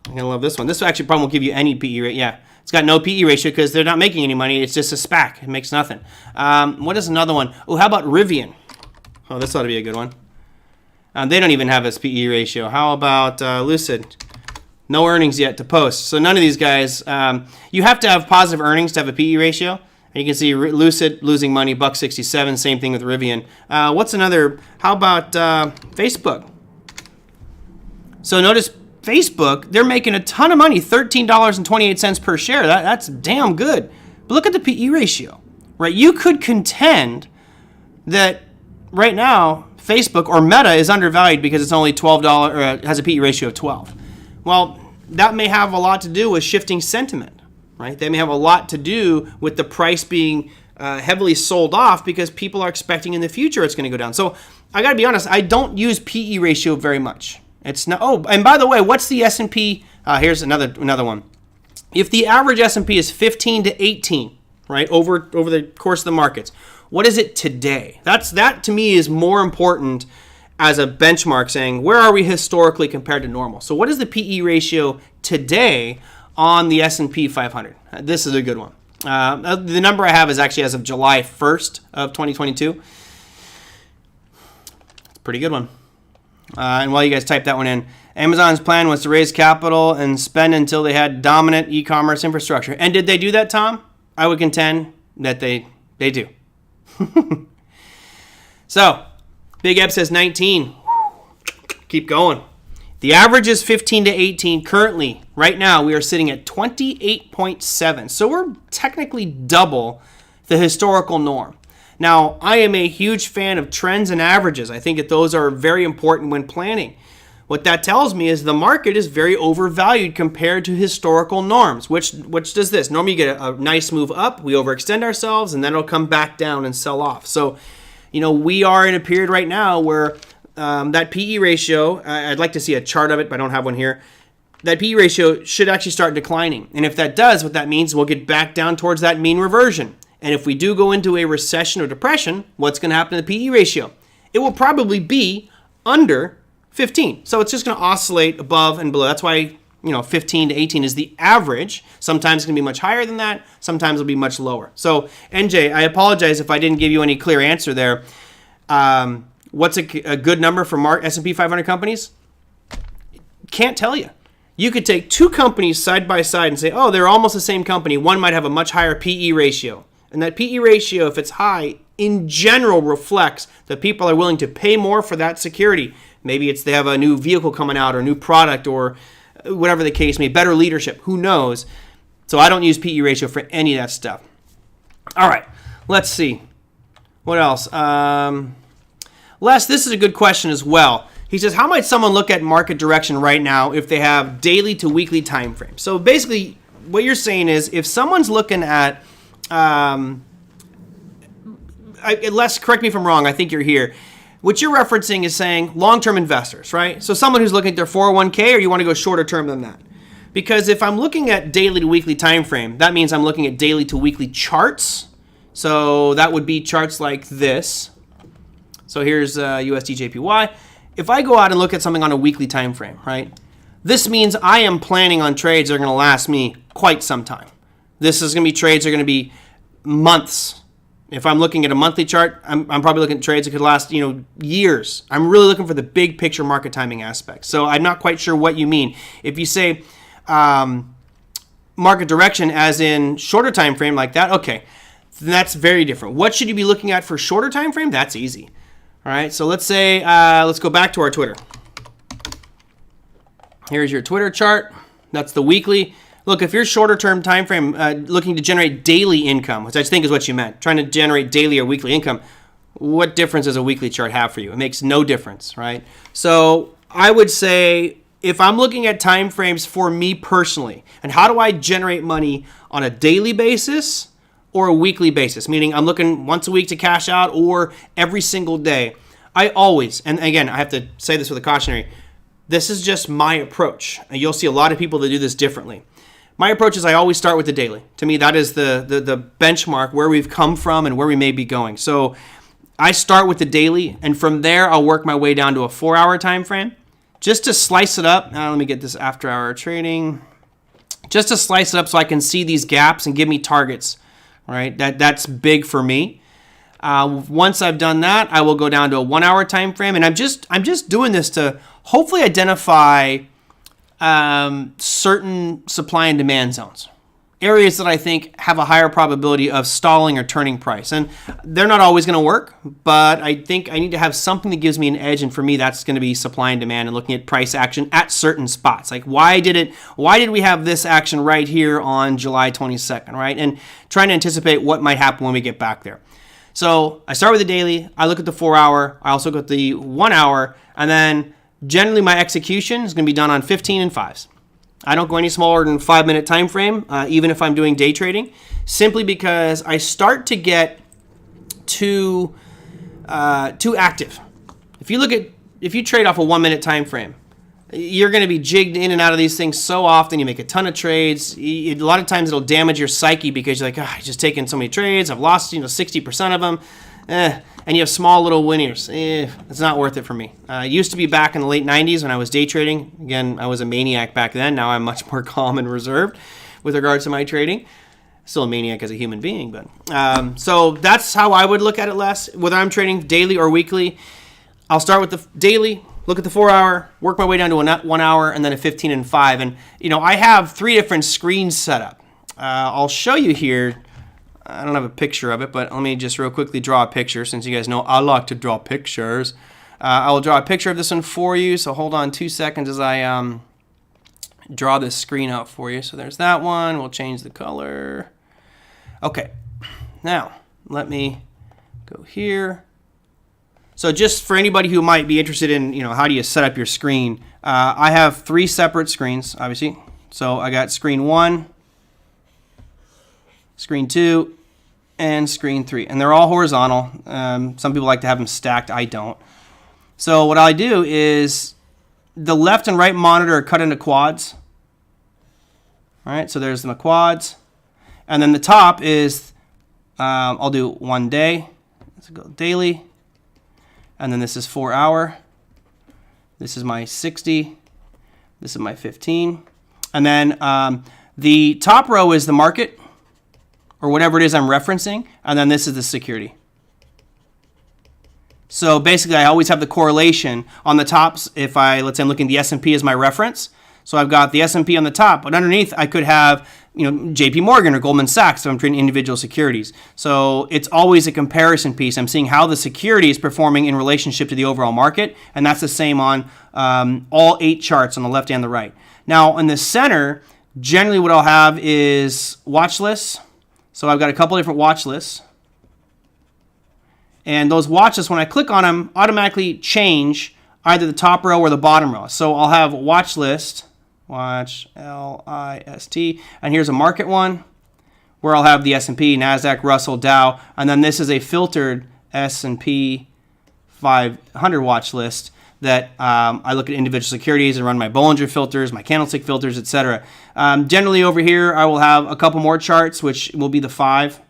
I'm going to love this one. This actually probably won't give you any PE rate. Yeah, it's got no PE ratio because they're not making any money. It's just a SPAC. It makes nothing. What is another one? Oh, how about Rivian? Oh, this ought to be a good one. They don't even have a PE ratio. How about Lucid? No earnings yet to post. So none of these guys, you have to have positive earnings to have a PE ratio. And you can see Lucid losing money, $1.67. Same thing with Rivian. What's another? How about Facebook? So notice Facebook, they're making a ton of money, $13.28 per share. That's damn good. But look at the PE ratio, right? You could contend that right now Facebook or Meta is undervalued because it's only $12 or has a PE ratio of 12. Well, that may have a lot to do with shifting sentiment, right? They may have a lot to do with the price being heavily sold off because people are expecting in the future it's going to go down. So I got to be honest, I don't use PE ratio very much. It's not. Oh, and by the way, what's the S&P? Here's another one. If the average S&P is 15 to 18, right, over the course of the markets, what is it today? That to me is more important as a benchmark, saying where are we historically compared to normal. So what is the PE ratio today on the S&P 500? This is a good one. The number I have is actually as of July 1st of 2022. It's a pretty good one. And while you guys type that one in, Amazon's plan was to raise capital and spend until they had dominant e-commerce infrastructure. And did they do that, Tom? I would contend that they do. So, Big Eb says 19. Keep going. The average is 15 to 18. Currently, right now, we are sitting at 28.7. So we're technically double the historical norm. Now, I am a huge fan of trends and averages. I think that those are very important when planning. What that tells me is the market is very overvalued compared to historical norms, which does this. Normally you get a nice move up, we overextend ourselves, and then it'll come back down and sell off. So, we are in a period right now where that PE ratio, I'd like to see a chart of it, but I don't have one here. That PE ratio should actually start declining. And if that does, what that means, we'll get back down towards that mean reversion. And if we do go into a recession or depression, what's going to happen to the PE ratio? It will probably be under 15. So it's just going to oscillate above and below. That's why 15 to 18 is the average. Sometimes it's going to be much higher than that. Sometimes it'll be much lower. So, NJ, I apologize if I didn't give you any clear answer there. What's a good number for S&P 500 companies? Can't tell you. You could take two companies side by side and say, oh, they're almost the same company. One might have a much higher PE ratio. And that PE ratio, if it's high, in general reflects that people are willing to pay more for that security. Maybe it's they have a new vehicle coming out or a new product or whatever the case may be, better leadership, who knows. So I don't use PE ratio for any of that stuff. All right, let's see. What else? Les, this is a good question as well. He says, how might someone look at market direction right now if they have daily to weekly time frames? So basically what you're saying is if someone's looking at, Les, correct me if I'm wrong, I think you're here. What you're referencing is saying long-term investors, right? So someone who's looking at their 401k, or you want to go shorter term than that? Because if I'm looking at daily to weekly time frame, that means I'm looking at daily to weekly charts. So that would be charts like this. So here's USD/JPY. If I go out and look at something on a weekly time frame, right? This means I am planning on trades that are going to last me quite some time. This is going to be trades that are going to be months. If I'm looking at a monthly chart, I'm probably looking at trades that could last, years. I'm really looking for the big picture market timing aspect. So I'm not quite sure what you mean. If you say market direction as in shorter time frame like that, okay, that's very different. What should you be looking at for shorter time frame? That's easy. All right, so let's say, let's go back to our Twitter. Here's your Twitter chart. That's the weekly. Look, if you're shorter term time frame looking to generate daily income, which I think is what you meant, trying to generate daily or weekly income, what difference does a weekly chart have for you? It makes no difference, right? So I would say if I'm looking at time frames for me personally, and how do I generate money on a daily basis or a weekly basis, meaning I'm looking once a week to cash out or every single day, I always, and again, I have to say this with a cautionary, this is just my approach. And you'll see a lot of people that do this differently. My approach is I always start with the daily. To me, that is the benchmark where we've come from and where we may be going. So I start with the daily, and from there, I'll work my way down to a 4-hour time frame just to slice it up. Now, let me get this after-hour trading. Just to slice it up so I can see these gaps and give me targets, right? That's big for me. Once I've done that, I will go down to a 1-hour time frame, and I'm just doing this to hopefully identify certain supply and demand zones, areas that I think have a higher probability of stalling or turning price. And they're not always going to work, but I think I need to have something that gives me an edge, and for me, that's going to be supply and demand and looking at price action at certain spots. Like why did we have this action right here on July 22nd, right? And trying to anticipate what might happen when we get back there. So I start with the daily, I look at the 4-hour, I also look at the 1-hour, and then generally my execution is going to be done on 15 and 5s. I don't go any smaller than 5-minute time frame, even if I'm doing day trading, simply because I start to get too active. If you trade off a 1-minute time frame, you're going to be jigged in and out of these things so often. You make a ton of trades. A lot of times it'll damage your psyche because you're like, I've just taken so many trades. I've lost 60% of them. And you have small little winners. It's not worth it for me. It used to be back in the late 90s when I was day trading. Again, I was a maniac back then. Now I'm much more calm and reserved with regards to my trading. Still a maniac as a human being, but so that's how I would look at it, Les. Whether I'm trading daily or weekly, I'll start with the daily, look at the 4-hour, work my way down to a 1-hour, and then a 15 and 5. And I have 3 different screens set up. I'll show you here. I don't have a picture of it, but let me just real quickly draw a picture since you guys know I like to draw pictures. I will draw a picture of this one for you, so hold on 2 seconds as I draw this screen out for you. So there's that one. We'll change the color. Okay, now let me go here. So just for anybody who might be interested in, how do you set up your screen, I have 3 separate screens, obviously. So I got screen 1, screen 2, and screen 3. And they're all horizontal. Some people like to have them stacked. I don't. So what I do is the left and right monitor are cut into quads. All right, so there's the quads. And then the top is, I'll do 1 day. Let's go daily. And then this is 4-hour. This is my 60. This is my 15. And then the top row is the market, or whatever it is I'm referencing, and then this is the security. So basically, I always have the correlation on the tops. If let's say I'm looking at the S&P as my reference, so I've got the S&P on the top, but underneath I could have JP Morgan or Goldman Sachs if I'm trading individual securities. So it's always a comparison piece. I'm seeing how the security is performing in relationship to the overall market, and that's the same on all 8 charts on the left and the right. Now, in the center, generally what I'll have is watch lists. So I've got a couple different watch lists. And those watch lists, when I click on them, automatically change either the top row or the bottom row. So I'll have watch list, watch, L-I-S-T, and here's a market one where I'll have the S&P, NASDAQ, Russell, Dow, and then this is a filtered S&P 500 watch list that I look at individual securities and run my Bollinger filters, my candlestick filters, etc. Generally over here, I will have a couple more charts, which will be the 5.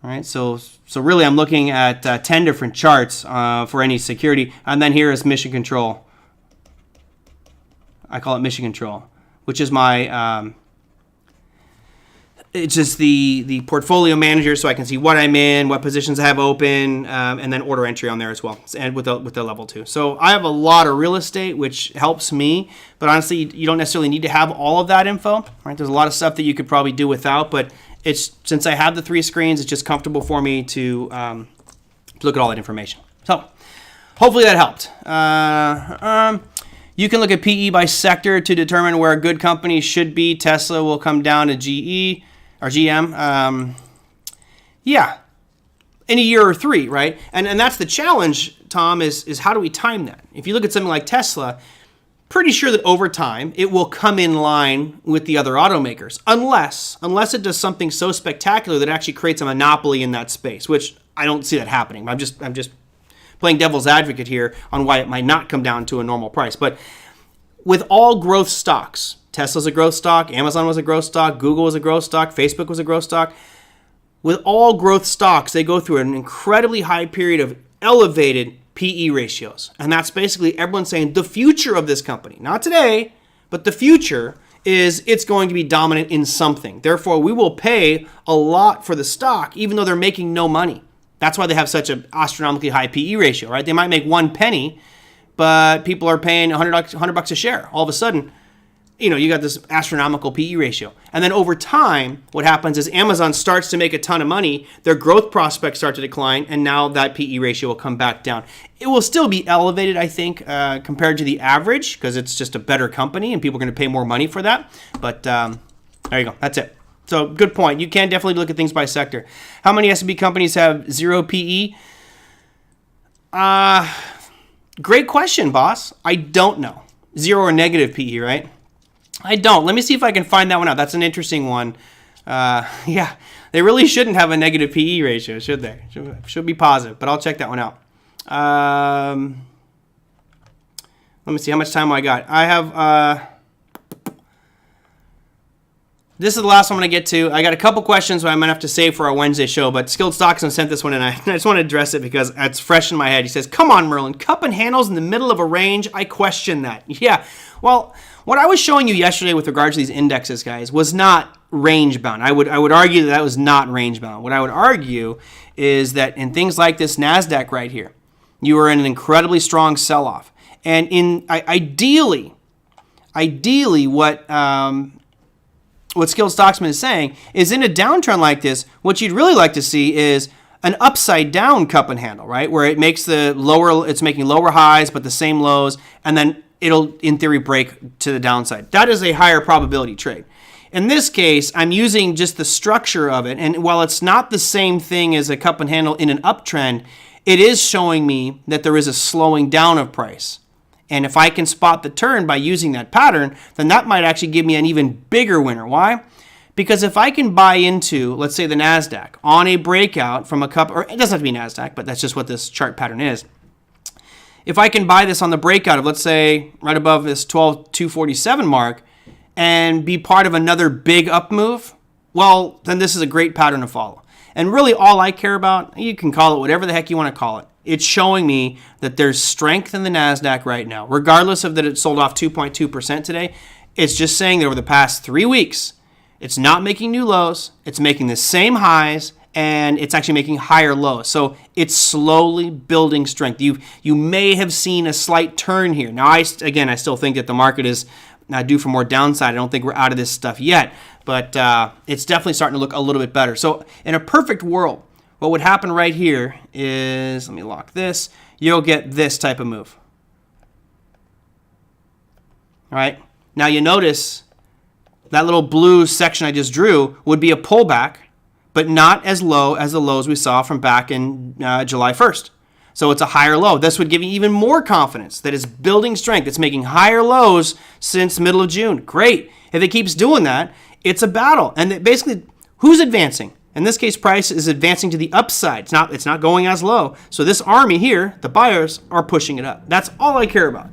All right, so really I'm looking at 10 different charts for any security. And then here is mission control. I call it mission control, which is my, it's just the portfolio manager, so I can see what I'm in, what positions I have open, and then order entry on there as well, and with the level 2. So I have a lot of real estate, which helps me, but honestly, you don't necessarily need to have all of that info. Right? There's a lot of stuff that you could probably do without, but since I have the 3 screens, it's just comfortable for me to look at all that information. So hopefully that helped. You can look at PE by sector to determine where a good company should be. Tesla will come down to GE or GM. Yeah, in a year or 3, right? And that's the challenge, Tom, is how do we time that? If you look at something like Tesla, pretty sure that over time it will come in line with the other automakers, unless it does something so spectacular that it actually creates a monopoly in that space, which I don't see that happening. I'm just playing devil's advocate here on why it might not come down to a normal price. But with all growth stocks, Tesla's a growth stock, Amazon was a growth stock, Google was a growth stock, Facebook was a growth stock. With all growth stocks, they go through an incredibly high period of elevated PE ratios. And that's basically everyone saying the future of this company, not today, but the future is it's going to be dominant in something. Therefore, we will pay a lot for the stock, even though they're making no money. That's why they have such an astronomically high PE ratio, right? They might make 1 penny, but people are paying $100 a share. All of a sudden, you got this astronomical PE ratio. And then over time, what happens is Amazon starts to make a ton of money, their growth prospects start to decline, and now that PE ratio will come back down. It will still be elevated, I think, compared to the average, because it's just a better company and people are going to pay more money for that. But there you go. That's it. So good point. You can definitely look at things by sector. How many S&P companies have 0 PE? Great question, boss. I don't know. 0 or negative PE, right? I don't. Let me see if I can find that one out. That's an interesting one. Yeah, they really shouldn't have a negative PE ratio, should they? Should be positive, but I'll check that one out. Let me see how much time I got. I have... This is the last one I'm going to get to. I got a couple questions I'm going to have to save for our Wednesday show, but Skilled Stocksman sent this one in. I just want to address it because it's fresh in my head. He says, come on, Merlin, cup and handles in the middle of a range. I question that. Yeah, well, what I was showing you yesterday with regards to these indexes, guys, was not range bound. I would argue that was not range bound. What I would argue is that in things like this NASDAQ right here, you are in an incredibly strong sell-off. And ideally, what Skilled Stocksman is saying is in a downtrend like this, what you'd really like to see is an upside down cup and handle, right? Where it makes it's making lower highs, but the same lows, and then it'll, in theory, break to the downside. That is a higher probability trade. In this case, I'm using just the structure of it, and while it's not the same thing as a cup and handle in an uptrend, it is showing me that there is a slowing down of price. And if I can spot the turn by using that pattern, then that might actually give me an even bigger winner. Why? Because if I can buy into, let's say, the NASDAQ on a breakout from a cup, or it doesn't have to be NASDAQ, but that's just what this chart pattern is. If I can buy this on the breakout of, let's say, right above this 12,247 mark and be part of another big up move, well, then this is a great pattern to follow. And really all I care about, you can call it whatever the heck you want to call it. It's showing me that there's strength in the NASDAQ right now. Regardless of that it sold off 2.2% today, it's just saying that over the past 3 weeks, it's not making new lows, it's making the same highs, and it's actually making higher lows. So it's slowly building strength. You may have seen a slight turn here. Now, I still think that the market is due for more downside. I don't think we're out of this stuff yet, but it's definitely starting to look a little bit better. So in a perfect world, what would happen right here is, let me lock this, you'll get this type of move. All right. Now you notice that little blue section I just drew would be a pullback, but not as low as the lows we saw from back in July 1st. So it's a higher low. This would give you even more confidence that it's building strength. It's making higher lows since the middle of June. Great. If it keeps doing that, it's a battle. And basically, who's advancing? In this case, price is advancing to the upside. It's not going as low. So this army here, the buyers, are pushing it up. That's all I care about.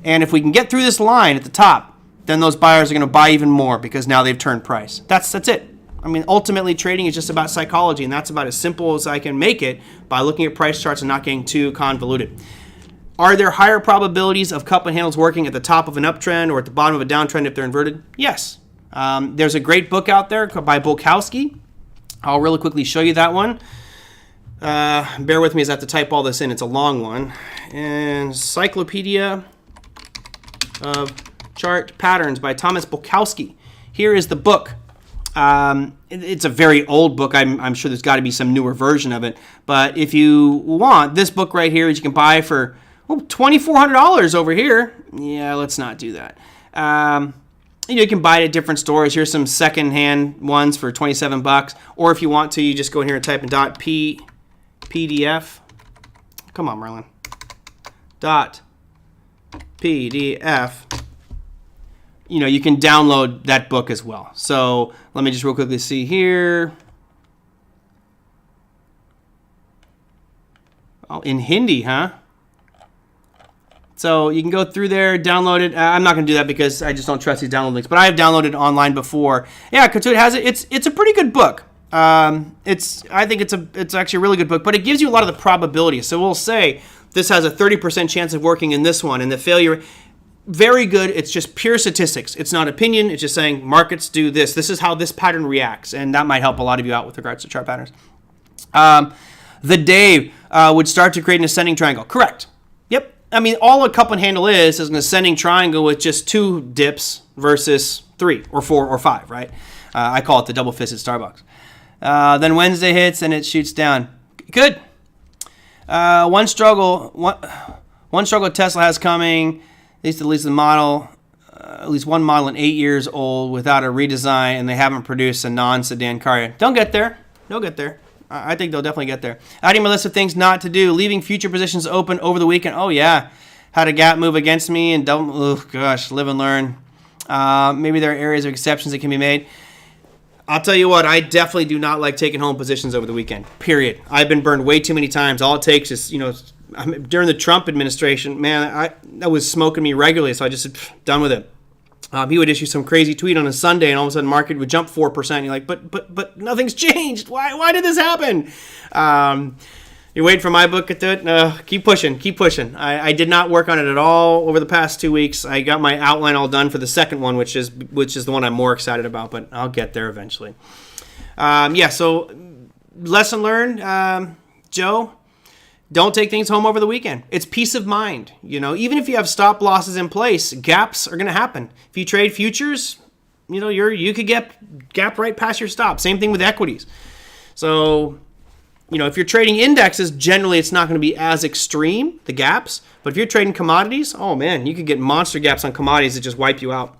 And if we can get through this line at the top, then those buyers are going to buy even more because now they've turned price. That's it. I mean, ultimately, trading is just about psychology, and that's about as simple as I can make it by looking at price charts and not getting too convoluted. Are there higher probabilities of cup and handles working at the top of an uptrend or at the bottom of a downtrend if they're inverted? Yes. There's a great book out there by Bulkowski. I'll really quickly show you that one. Bear with me as I have to type all this in. It's a long one. Encyclopedia of Chart Patterns by Thomas Bulkowski. Here is the book. It's a very old book. I'm sure there's got to be some newer version of it. But if you want, this book right here, you can buy for $2,400 over here. Yeah, let's not do that. You can buy it at different stores. Here's some secondhand ones for $27. Or if you want to, you just go in here and type in .pdf. Come on, Merlin. .pdf. you can download that book as well. So let me just real quickly see here. Oh, in Hindi, huh? So you can go through there, download it. I'm not going to do that because I just don't trust these download links. But I have downloaded it online before. Yeah, Katuit has it. It's a pretty good book. I think it's actually a really good book, but it gives you a lot of the probabilities. So we'll say this has a 30% chance of working in this one, and the failure, very good. It's just pure statistics. It's not opinion. It's just saying markets do this. This is how this pattern reacts, and that might help a lot of you out with regards to chart patterns. The day would start to create an ascending triangle. Correct. Yep. I mean, all a cup and handle is an ascending triangle with just 2 dips versus 3 or 4 or 5, right? I call it the double-fisted Starbucks. Then Wednesday hits and it shoots down. Good. One struggle Tesla has coming, at least the model, at least one model in 8 years old without a redesign, and they haven't produced a non-sedan car yet. Don't get there. They'll get there. I think they'll definitely get there. Adding my list of things not to do. Leaving future positions open over the weekend. Oh, yeah. Had a gap move against me and don't, oh, gosh, live and learn. Maybe there are areas of exceptions that can be made. I'll tell you what, I definitely do not like taking home positions over the weekend, period. I've been burned way too many times. All it takes is, during the Trump administration, man, that was smoking me regularly, so I just said, done with it. He would issue some crazy tweet on a Sunday, and all of a sudden, market would jump 4%. You're like, but nothing's changed. Why did this happen? You're waiting for my book to do it? No, keep pushing. I did not work on it at all over the past 2 weeks. I got my outline all done for the second one, which is the one I'm more excited about, but I'll get there eventually. So lesson learned, Joe. Don't take things home over the weekend. It's peace of mind. Even if you have stop losses in place, gaps are going to happen. If you trade futures, you could get gap right past your stop. Same thing with equities. So, if you're trading indexes, generally it's not going to be as extreme, the gaps. But if you're trading commodities, oh man, you could get monster gaps on commodities that just wipe you out.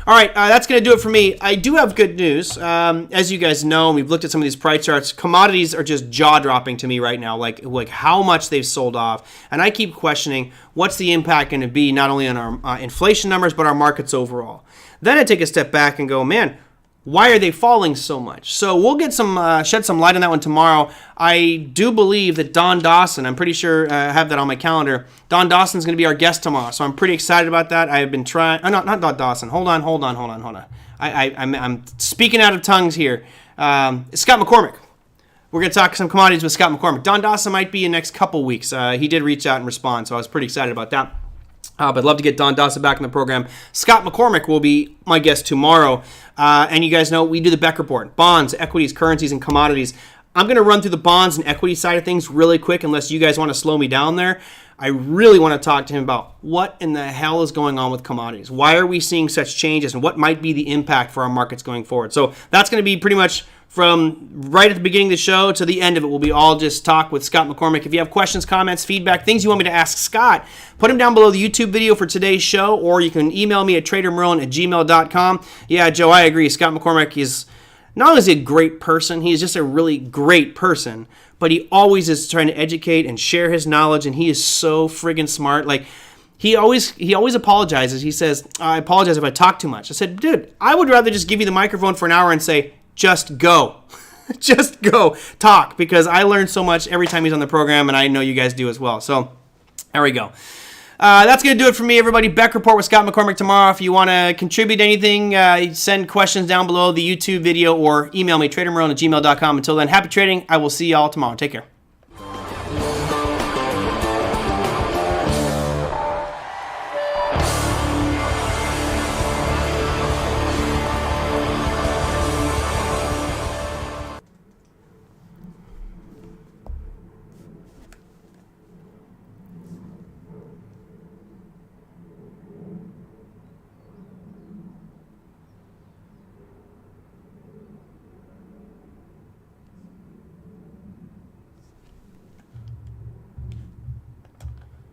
All right, that's going to do it for me. I do have good news. As you guys know, we've looked at some of these price charts. Commodities are just jaw-dropping to me right now, like how much they've sold off. And I keep questioning what's the impact going to be not only on our inflation numbers, but our markets overall. Then I take a step back and go, man, why are they falling so much? So we'll get shed some light on that one tomorrow. I do believe that Don Dawson, I'm pretty sure I have that on my calendar. Don Dawson's going to be our guest tomorrow, so I'm pretty excited about that. I have been trying. Oh, not Don Dawson. Hold on. I'm speaking out of tongues here. Scott McCormick. We're going to talk some commodities with Scott McCormick. Don Dawson might be in the next couple weeks. He did reach out and respond, so I was pretty excited about that. But I'd love to get Don Dawson back in the program. Scott McCormick will be my guest tomorrow. And you guys know we do the Beck Report. Bonds, equities, currencies, and commodities. I'm going to run through the bonds and equity side of things really quick unless you guys want to slow me down there. I really want to talk to him about what in the hell is going on with commodities. Why are we seeing such changes and what might be the impact for our markets going forward? So that's going to be pretty much from right at the beginning of the show to the end of it. Will be all just talk with Scott McCormick. If you have questions, comments, feedback, things you want me to ask Scott, put them down below the YouTube video for today's show, or you can email me at TraderMerlin@gmail.com. Yeah, Joe, I agree. Scott McCormick is not only is he a great person, he's just a really great person, but he always is trying to educate and share his knowledge, and he is so friggin' smart. Like, he always apologizes. He says, I apologize if I talk too much. I said, dude, I would rather just give you the microphone for an hour and say, just go. Just go. Talk, because I learn so much every time he's on the program, and I know you guys do as well. So, there we go. That's going to do it for me, everybody. Beck Report with Scott McCormick tomorrow. If you want to contribute anything, send questions down below the YouTube video or email me, TraderMerlin@gmail.com. Until then, happy trading. I will see y'all tomorrow. Take care.